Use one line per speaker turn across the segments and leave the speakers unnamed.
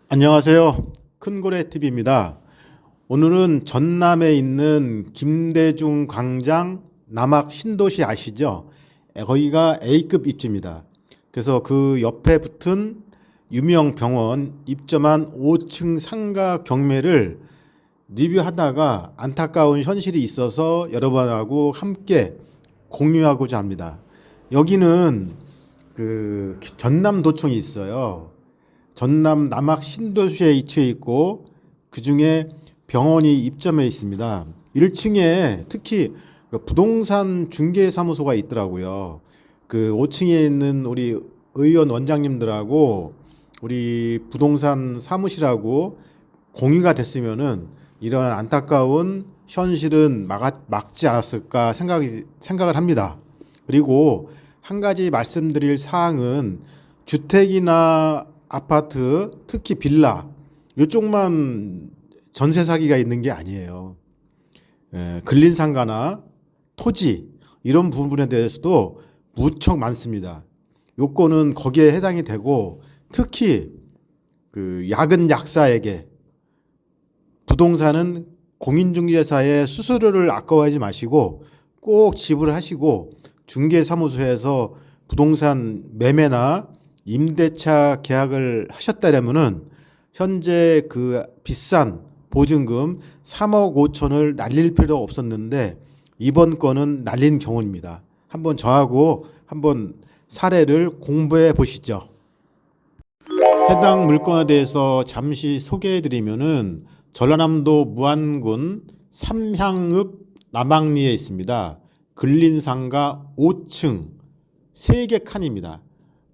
안녕하세요. 큰고래TV입니다. 오늘은 전남에 있는 김대중 광장 남학 신도시 아시죠? 거기가 A급 입지입니다. 그래서 그 옆에 붙은 유명 병원 입점한 5층 상가 경매를 리뷰하다가 안타까운 현실이 있어서 여러분하고 함께 공유하고자 합니다. 여기는 그 전남도청이 있어요. 전남 남학 신도시에 위치해 있고 그 중에 병원이 입점해 있습니다. 1층에 특히 부동산 중개사무소가 있더라고요. 그 5층에 있는 우리 의원 원장님들하고 우리 부동산 사무실하고 공유가 됐으면은 이런 안타까운 현실은 막지 않았을까 생각을 합니다. 그리고 한 가지 말씀드릴 사항은 주택이나 아파트, 특히 빌라 이쪽만 전세 사기가 있는 게 아니에요. 근린상가나 토지 이런 부분에 대해서도 무척 많습니다. 요건은 거기에 해당이 되고 특히 그 야근 약사에게 부동산은 공인중개사의 수수료를 아까워하지 마시고 꼭 지불하시고 중개사무소에서 부동산 매매나 임대차 계약을 하셨다면은 현재 그 비싼 보증금 3억 5천을 날릴 필요 없었는데 이번 건은 날린 경우입니다. 한번 저하고 한번 사례를 공부해 보시죠. 해당 물건에 대해서 잠시 소개해 드리면은 전라남도 무안군 삼향읍 남항리에 있습니다. 근린상가 5층 3개 칸입니다.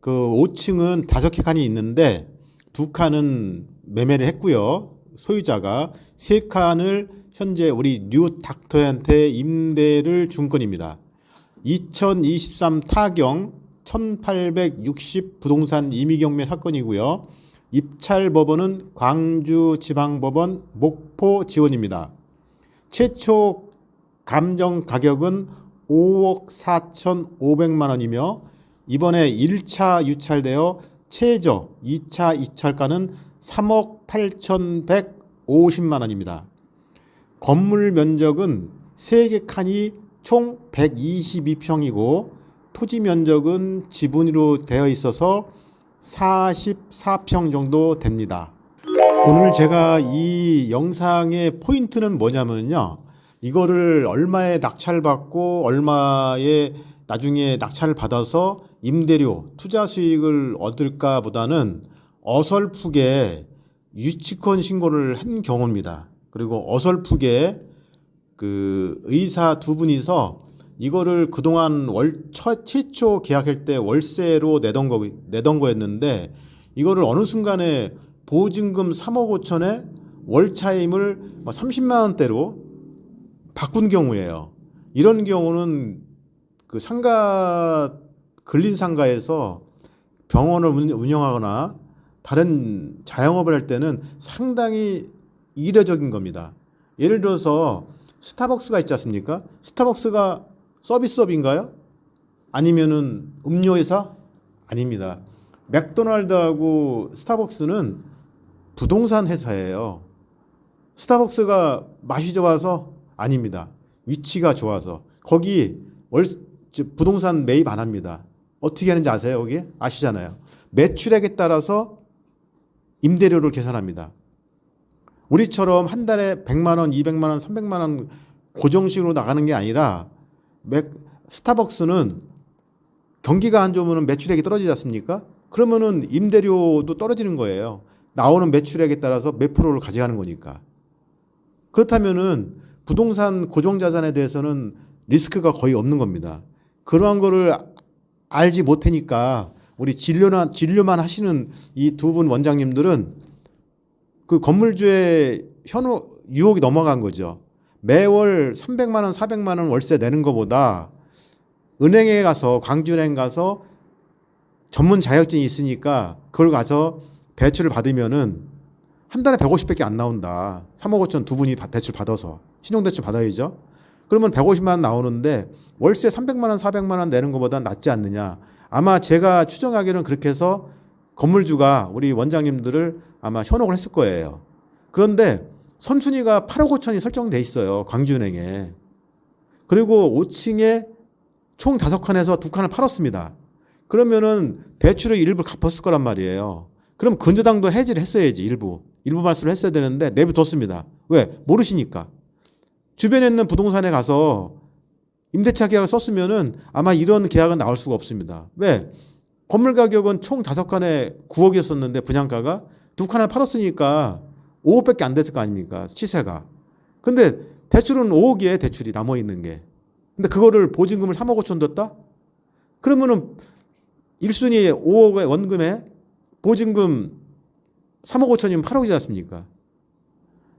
그 5층은 5개 칸이 있는데 2칸은 매매를 했고요. 소유자가 3칸을 현재 우리 뉴 닥터한테 임대를 준 건입니다. 2023 타경 1860 부동산 임의경매 사건이고요. 입찰 법원은 광주지방법원 목포지원입니다. 최초 감정 가격은 5억 4,500만 원이며 이번에 1차 유찰되어 최저 2차 입찰가는 3억 8,150만 원입니다. 건물 면적은 3개 칸이 총 122평이고 토지 면적은 지분으로 되어 있어서 44평 정도 됩니다. 오늘 제가 이 영상의 포인트는 뭐냐면요. 이거를 얼마에 낙찰받고 얼마에 나중에 낙찰을 받아서 임대료, 투자 수익을 얻을까 보다는 어설프게 유치권 신고를 한 경우입니다. 그리고 어설프게 그 의사 두 분이서 이거를 그동안 최초 계약할 때 월세로 내던 거였는데 이거를 어느 순간에 보증금 3억 5천에 월차임을 30만 원대로 바꾼 경우예요. 이런 경우는 그 상가 근린 상가에서 병원을 운영하거나 다른 자영업을 할 때는 상당히 이례적인 겁니다. 예를 들어서 스타벅스가 있지 않습니까? 스타벅스가 서비스업인가요? 아니면은 음료회사? 아닙니다. 맥도날드하고 스타벅스는 부동산 회사예요. 스타벅스가 맛이 좋아서? 아닙니다. 위치가 좋아서. 거기 부동산 매입 안 합니다. 어떻게 하는지 아세요? 거기? 아시잖아요. 매출액에 따라서 임대료를 계산합니다. 우리처럼 한 달에 100만 원, 200만 원, 300만 원 고정식으로 나가는 게 아니라 스타벅스는 경기가 안 좋으면 매출액이 떨어지지 않습니까? 그러면은 임대료도 떨어지는 거예요. 나오는 매출액에 따라서 몇 프로를 가져가는 거니까. 그렇다면은 부동산 고정자산에 대해서는 리스크가 거의 없는 겁니다. 그러한 거를 알지 못하니까 우리 진료만 하시는 이 두 분 원장님들은 그 건물주의 유혹이 넘어간 거죠. 매월 300만 원, 400만 원 월세 내는 것보다 은행에 가서 광주은행 가서 전문 자격증이 있으니까 그걸 가서 대출을 받으면은 한 달에 150밖에 안 나온다. 3억 5천 두 분이 대출 받아서 신용대출 받아야죠. 그러면 150만 원 나오는데 월세 300만 원, 400만 원 내는 것보다 낫지 않느냐. 아마 제가 추정하기로는 그렇게 해서 건물주가 우리 원장님들을 아마 현혹을 했을 거예요. 그런데 선순위가 8억 5천이 설정돼 있어요. 광주은행에. 그리고 5층에 총 5칸에서 2칸을 팔았습니다. 그러면은 대출을 일부 갚았을 거란 말이에요. 그럼 근저당도 해지를 했어야지. 일부 말수를 했어야 되는데 내비뒀습니다. 왜? 모르시니까. 주변에 있는 부동산에 가서 임대차 계약을 썼으면은 아마 이런 계약은 나올 수가 없습니다. 왜? 건물 가격은 총 5칸에 9억이었었는데 분양가가 2칸을 팔았으니까 5억밖에 안 됐을 거 아닙니까? 시세가. 근데 대출은 5억이에요. 대출이 남아있는 게. 근데 그거를 보증금을 3억 5천 줬다? 그러면은 1순위 5억의 원금에 보증금 3억 5천이면 8억이지 않습니까?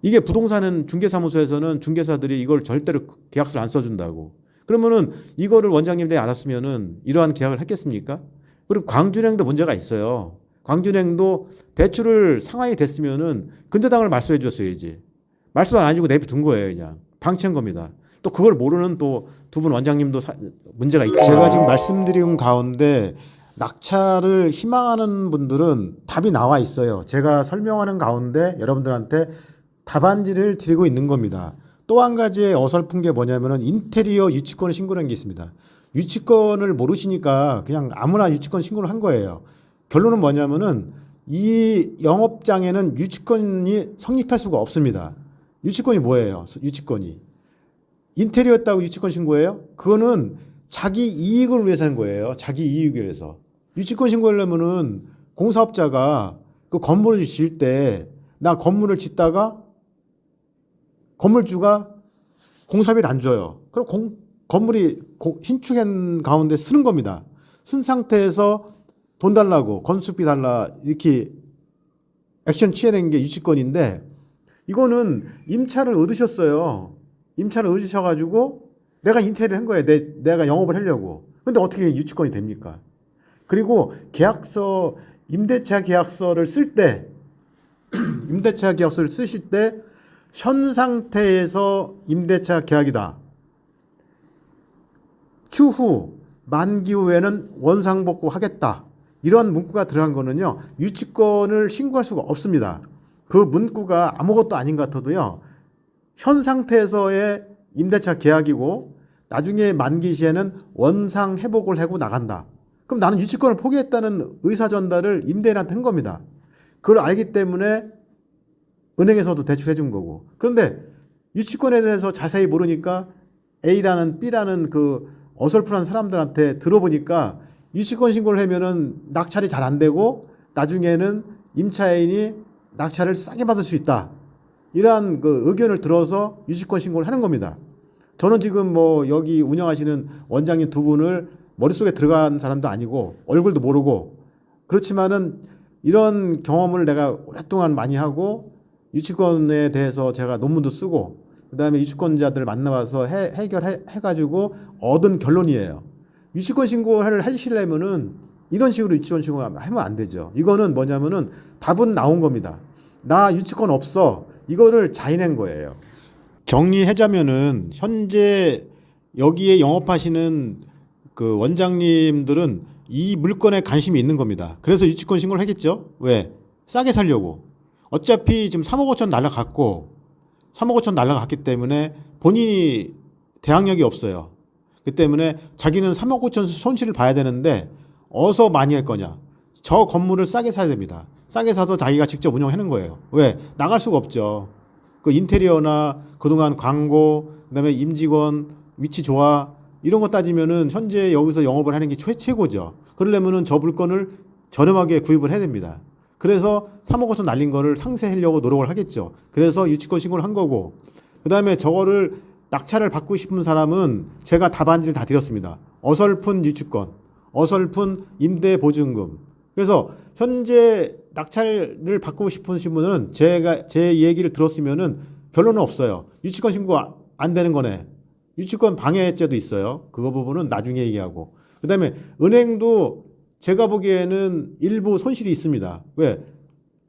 이게 부동산은 중개사무소에서는 중개사들이 이걸 절대로 계약서를 안 써준다고. 그러면은 이거를 원장님들이 알았으면은 이러한 계약을 했겠습니까? 그리고 광주은행도 문제가 있어요. 광주은행도 대출을 상환이 됐으면은 근저당을 말소해 줬어야지. 말소 안 해주고 내비둔 거예요, 그냥. 방치한 겁니다. 또 그걸 모르는 또 두 분 원장님도 문제가 있죠. 제가 지금 말씀드린 가운데 낙찰을 희망하는 분들은 답이 나와 있어요. 제가 설명하는 가운데 여러분들한테 답안지를 드리고 있는 겁니다. 또 한 가지의 어설픈 게 뭐냐면은 인테리어 유치권을 신고한 게 있습니다. 유치권을 모르시니까 그냥 아무나 유치권 신고를 한 거예요. 결론은 뭐냐면은 이 영업장에는 유치권이 성립할 수가 없습니다. 유치권이 뭐예요? 유치권이. 인테리어였다고 유치권 신고해요? 그거는 자기 이익을 위해서 하는 거예요. 자기 이익을 위해서. 유치권 신고하려면은 공사업자가 그 건물을 지을 때 나 건물을 짓다가 건물주가 공사비를 안 줘요. 그럼 건물이 신축한 가운데 쓰는 겁니다. 쓴 상태에서 돈 달라고 건축비 달라 이렇게 액션 취해낸 게 유치권인데 이거는 임차를 얻으셨어요. 임차를 얻으셔가지고 내가 인테리어를 한 거예요. 내가 영업을 하려고. 근데 어떻게 유치권이 됩니까? 그리고 계약서 임대차 계약서를 쓸 때 임대차 계약서를 쓰실 때 현 상태에서 임대차 계약이다. 추후 만기 후에는 원상복구 하겠다. 이런 문구가 들어간 거는요. 유치권을 신고할 수가 없습니다. 그 문구가 아무것도 아닌 것 같아도요. 현 상태에서의 임대차 계약이고 나중에 만기 시에는 원상 회복을 하고 나간다. 그럼 나는 유치권을 포기했다는 의사 전달을 임대인한테 한 겁니다. 그걸 알기 때문에 은행에서도 대출해 준 거고. 그런데 유치권에 대해서 자세히 모르니까 A라는 B라는 그 어설픈 사람들한테 들어보니까 유치권 신고를 하면은 낙찰이 잘 안 되고 나중에는 임차인이 낙찰을 싸게 받을 수 있다. 이러한 그 의견을 들어서 유치권 신고를 하는 겁니다. 저는 지금 뭐 여기 운영하시는 원장님 두 분을 머릿속에 들어간 사람도 아니고 얼굴도 모르고 그렇지만은 이런 경험을 내가 오랫동안 많이 하고 유치권에 대해서 제가 논문도 쓰고 그다음에 유치권자들 만나봐서 해결해가지고 얻은 결론이에요. 유치권 신고를 하시려면은 이런 식으로 유치권 신고하면 안 되죠. 이거는 뭐냐면은 답은 나온 겁니다. 나 유치권 없어. 이거를 자인한 거예요. 정리하자면은 현재 여기에 영업하시는 그 원장님들은 이 물건에 관심이 있는 겁니다. 그래서 유치권 신고를 하겠죠. 왜? 싸게 살려고. 어차피 지금 3억 5천 날라갔고 3억 5천 날라갔기 때문에 본인이 대항력이 없어요. 그 때문에 자기는 3억 5천 손실을 봐야 되는데 어디서 많이 할 거냐. 저 건물을 싸게 사야 됩니다. 싸게 사도 자기가 직접 운영하는 거예요. 왜? 나갈 수가 없죠. 그 인테리어나 그동안 광고, 그다음에 임직원, 위치 조화 이런 거 따지면은 현재 여기서 영업을 하는 게 최고죠. 그러려면은 저 물건을 저렴하게 구입을 해야 됩니다. 그래서 3억 5천 날린 거를 상쇄하려고 노력을 하겠죠. 그래서 유치권 신고를 한 거고 그다음에 저거를 낙찰을 받고 싶은 사람은 제가 답안지를 다 드렸습니다. 어설픈 유치권, 어설픈 임대보증금. 그래서 현재 낙찰을 받고 싶으신 분은 제 얘기를 들었으면은 결론은 없어요. 유치권 신고 안 되는 거네. 유치권 방해죄도 있어요. 그거 부분은 나중에 얘기하고. 그다음에 은행도 제가 보기에는 일부 손실이 있습니다. 왜?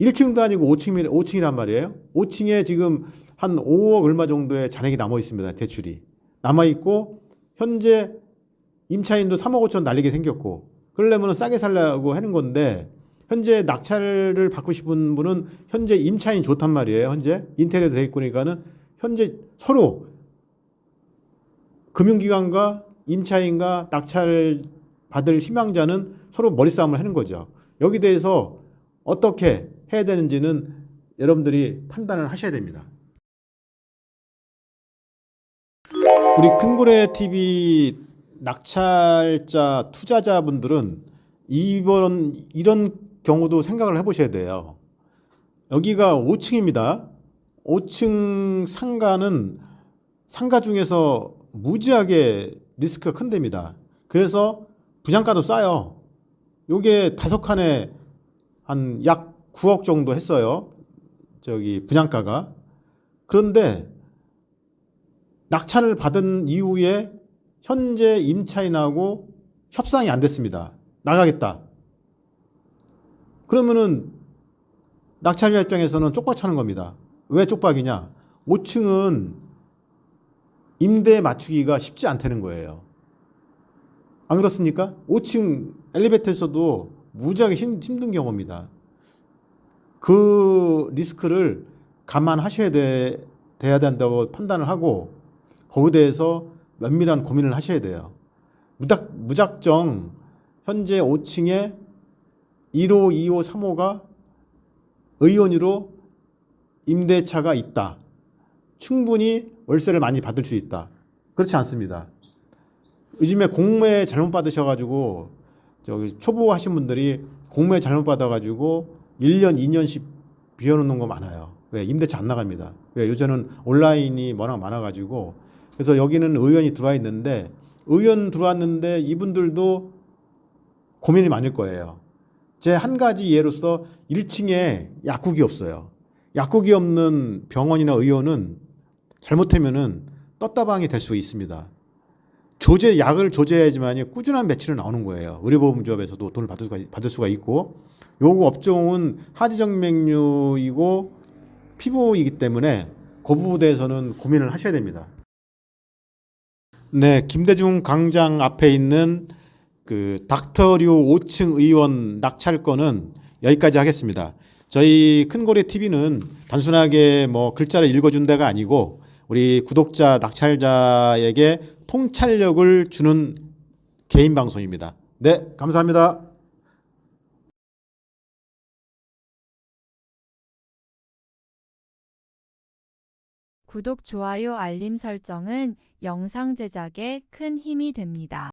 1층도 아니고 5층이란 말이에요. 5층에 지금 한 5억 얼마 정도의 잔액이 남아 있습니다. 대출이. 남아 있고 현재 임차인도 3억 5천 날리게 생겼고 그러려면 싸게 살려고 하는 건데 현재 낙찰을 받고 싶은 분은 현재 임차인 좋단 말이에요. 현재 인테리어도 돼 있고 그러니까는 현재 서로 금융기관과 임차인과 낙찰 받을 희망자는 서로 머리싸움을 하는 거죠. 여기 대해서 어떻게 해야 되는지는 여러분들이 판단을 하셔야 됩니다. 우리 큰고래 TV 낙찰자 투자자분들은 이런 경우도 생각을 해보셔야 돼요. 여기가 5층입니다. 5층 상가는 상가 중에서 무지하게 리스크가 큰 데입니다. 그래서 분양가도 싸요. 요게 5칸에 한 약 9억 정도 했어요. 저기 분양가가. 그런데 낙찰을 받은 이후에 현재 임차인하고 협상이 안 됐습니다. 나가겠다. 그러면은 낙찰자 입장에서는 쪽박차는 겁니다. 왜 쪽박이냐? 5층은 임대 맞추기가 쉽지 않다는 거예요. 안 그렇습니까? 5층 엘리베이터에서도 무지하게 힘든 경우입니다. 그 리스크를 감안하셔야 돼야 된다고 판단을 하고 거기에 대해서 면밀한 고민을 하셔야 돼요. 무작정 현재 5층에 1호, 2호, 3호가 의원으로 임대차가 있다. 충분히 월세를 많이 받을 수 있다. 그렇지 않습니다. 요즘에 공매 잘못 받으셔가지고 저기 초보 하신 분들이 공매 잘못 받아가지고 1년, 2년씩 비워놓는 거 많아요. 왜? 임대차 안 나갑니다. 왜? 요새는 온라인이 워낙 많아가지고 그래서 여기는 의원이 들어와 있는데 의원 들어왔는데 이분들도 고민이 많을 거예요. 제 한 가지 예로서 1층에 약국이 없어요. 약국이 없는 병원이나 의원은 잘못하면은 떴다방이 될 수 있습니다. 약을 조제해야지만 꾸준한 매출이 나오는 거예요. 의료보험조합에서도 돈을 받을 수가 있고 요거 업종은 하지정맥류이고 피부이기 때문에 그 부분에 대해서는 고민을 하셔야 됩니다. 네, 김대중 광장 앞에 있는 그 닥터류 5층 의원 낙찰권은 여기까지 하겠습니다. 저희 큰고래 TV는 단순하게 뭐 글자를 읽어준 데가 아니고 우리 구독자 낙찰자에게 통찰력을 주는 개인 방송입니다. 네, 감사합니다.
구독, 좋아요, 알림 설정은 영상 제작에 큰 힘이 됩니다.